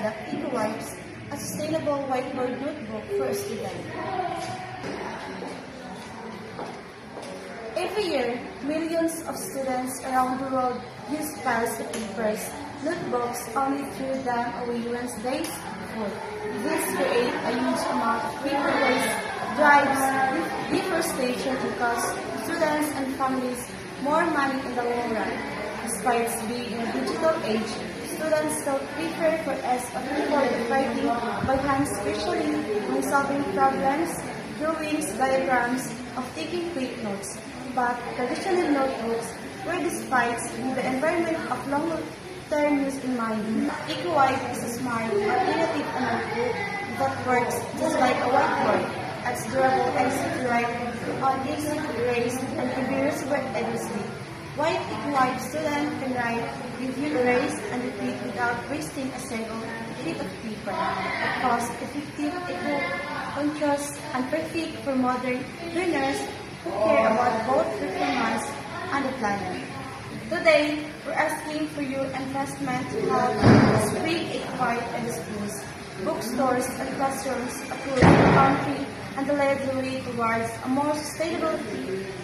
product EcoWipes, a sustainable whiteboard notebook for a student. Every year, millions of students around the world use plastic papers, notebooks only threw them away Wednesdays full. This creates a huge amount of paper waste, drives deforestation, and costs students and families more money in the long run. Despite being in a digital age, students still prefer for us a keyboard and writing by hand, especially when solving problems, drawings, diagrams, of taking quick notes. But traditional notebooks were despite with the environment of long-term use in mind. EcoWipe is a smart, alternative notebook that works just like a whiteboard. It's durable, easy to write on, easy to erase, and can be reusable endlessly. While EcoWipe student can write, review, erase, and repeat without wasting a single sheet of paper. It cost-effective, eco-conscious, and perfect for modern learners who care about both performance and the planet. Today, we're asking for your investment to help spring EcoWipe in the schools, bookstores, and classrooms across the country, and to lead the way towards a more sustainable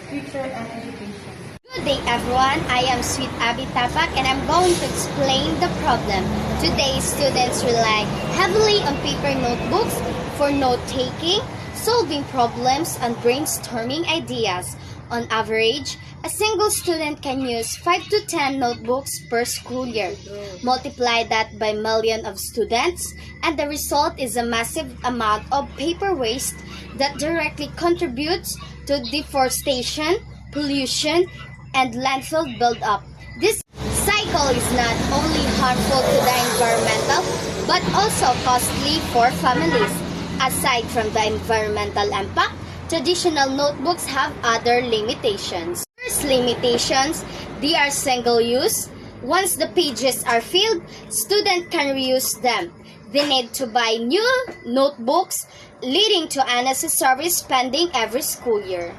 future and education. Good day everyone, I am Sweet Abby Tapak and I'm going to explain the problem. Today, students rely heavily on paper notebooks for note-taking, solving problems, and brainstorming ideas. On average, a single student can use 5 to 10 notebooks per school year. Multiply that by millions of students, and the result is a massive amount of paper waste that directly contributes to deforestation, pollution, and landfill buildup. This cycle is not only harmful to the environmental, but also costly for families. Aside from the environmental impact, traditional notebooks have other limitations. First limitations, they are single-use. Once the pages are filled, students can reuse them. They need to buy new notebooks, leading to unnecessary spending every school year.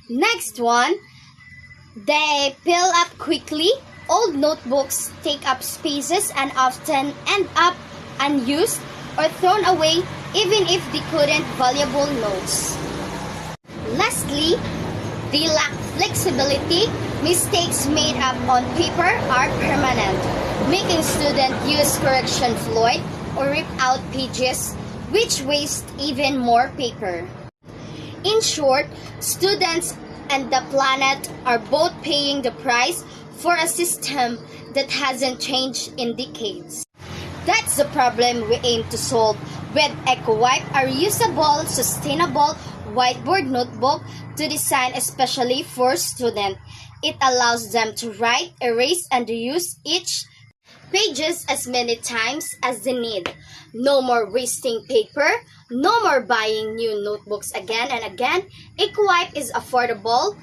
Next one, they fill up quickly. Old notebooks take up spaces and often end up unused or thrown away even if they couldn't valuable notes. Lastly, they lack flexibility. Mistakes made up on paper are permanent, making students use correction fluid or rip out pages, which waste even more paper. In short, students and the planet are both paying the price for a system that hasn't changed in decades. That's the problem we aim to solve with EcoWipe, a reusable, sustainable whiteboard notebook to design especially for students. It allows them to write, erase, and reuse each pages as many times as they need. No more wasting paper, no more buying new notebooks again and again. EcoWipe is affordable,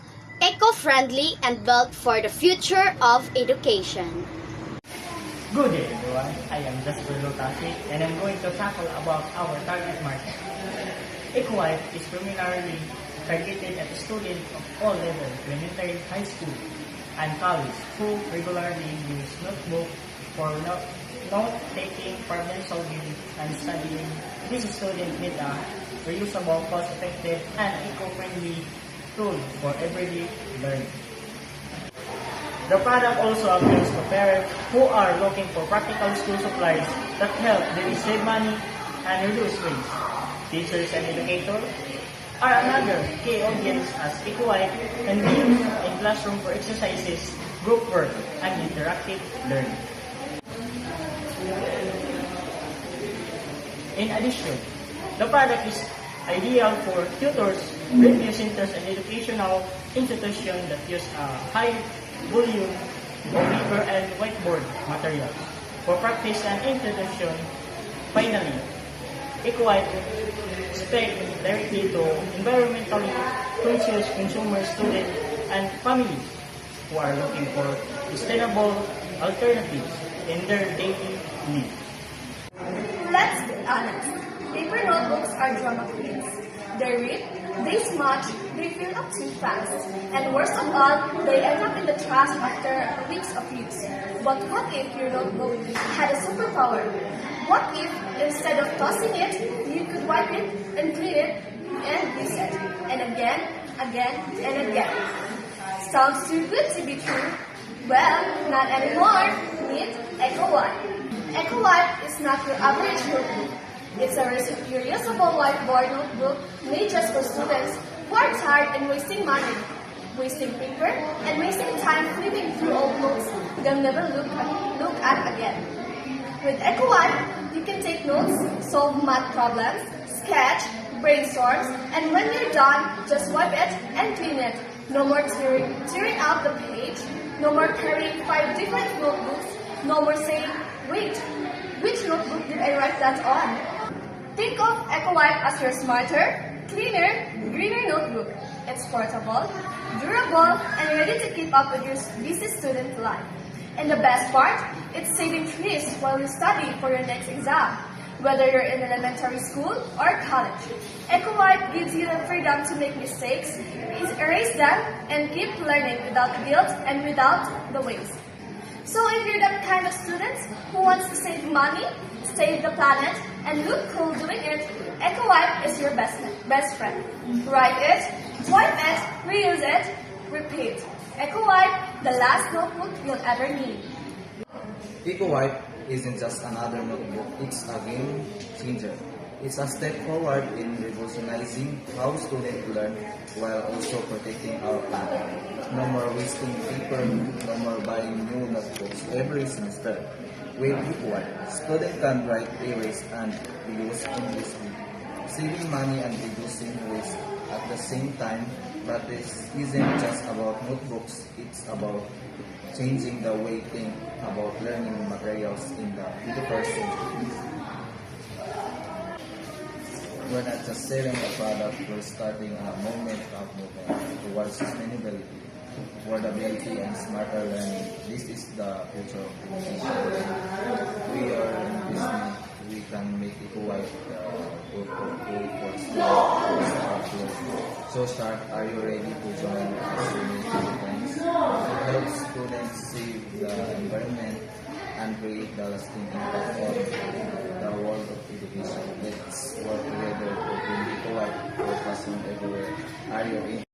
eco-friendly, and built for the future of education. Good day everyone, I am Jasper Lotasi and I'm going to tackle about our target market. EcoWipe is primarily targeted at students of all levels, elementary, high school, and college who regularly use notebook for note-taking, problem-solving, and studying. These students need a reusable, cost-effective, and eco-friendly tool for everyday learning. The product also appeals to parents who are looking for practical school supplies that help them save money and reduce waste. Teachers and educators are another key audience as EcoWipe can be used in classroom for exercises, group work, and interactive learning. In addition, the product is ideal for tutors, review centers, and educational institutions that use a high volume of paper and whiteboard materials for practice and introduction. Finally, EcoWipe speaks directly to environmentally conscious consumers, students, and families who are looking for sustainable alternatives in their daily needs. Let's be honest, paper notebooks are drama queens. They read, they smudge, they fill up too fast, and worst of all, they end up in the trash after weeks of use. But what if your notebook had a superpower? What if instead of tossing it, you could wipe it and clean it and use it? And again, and again. Sounds too good to be true. Well, not anymore. Meet EcoWipe. EcoWipe is not your average notebook. It's a reusable whiteboard notebook made just for students who are tired and wasting money, wasting paper, and wasting time flipping through old books they'll never look at again. With EcoWipe, you can take notes, solve math problems, sketch, brainstorms, and when you're done, just wipe it and clean it. No more tearing out the page, no more carrying 5 different notebooks, no more saying, wait, which notebook did I write that on? Think of EcoWipe as your smarter, cleaner, greener notebook. It's portable, durable, and ready to keep up with your busy student life. And the best part, it's saving trees while you study for your next exam. Whether you're in elementary school or college, EcoWipe gives you the freedom to make mistakes, erase them, and keep learning without guilt and without the waste. So if you're that kind of student who wants to save money, save the planet, and look cool doing it, EcoWipe is your best friend. Write it, wipe it, reuse it, repeat. EcoWipe, the last notebook you'll ever need. EcoWipe isn't just another notebook, it's a game changer. It's a step forward in revolutionizing how students learn while also protecting our planet. No more wasting paper, no more buying new notebooks every semester. With EcoWipe, students can write, erase, and reuse endlessly, saving money and reducing waste at the same time. But this isn't just about notebooks, it's about changing the way we think about learning materials in the 21st century. We're not just selling a product, we're starting a movement towards sustainability, affordability, and smarter learning. This is the future of education. We are in business. We can make EcoWipe the way for students. So start, are you ready to join us in friends? It helps students save the environment and create the lasting impact on the world of education. Let's work together to bring EcoWipe to a classroom everywhere. Are you in?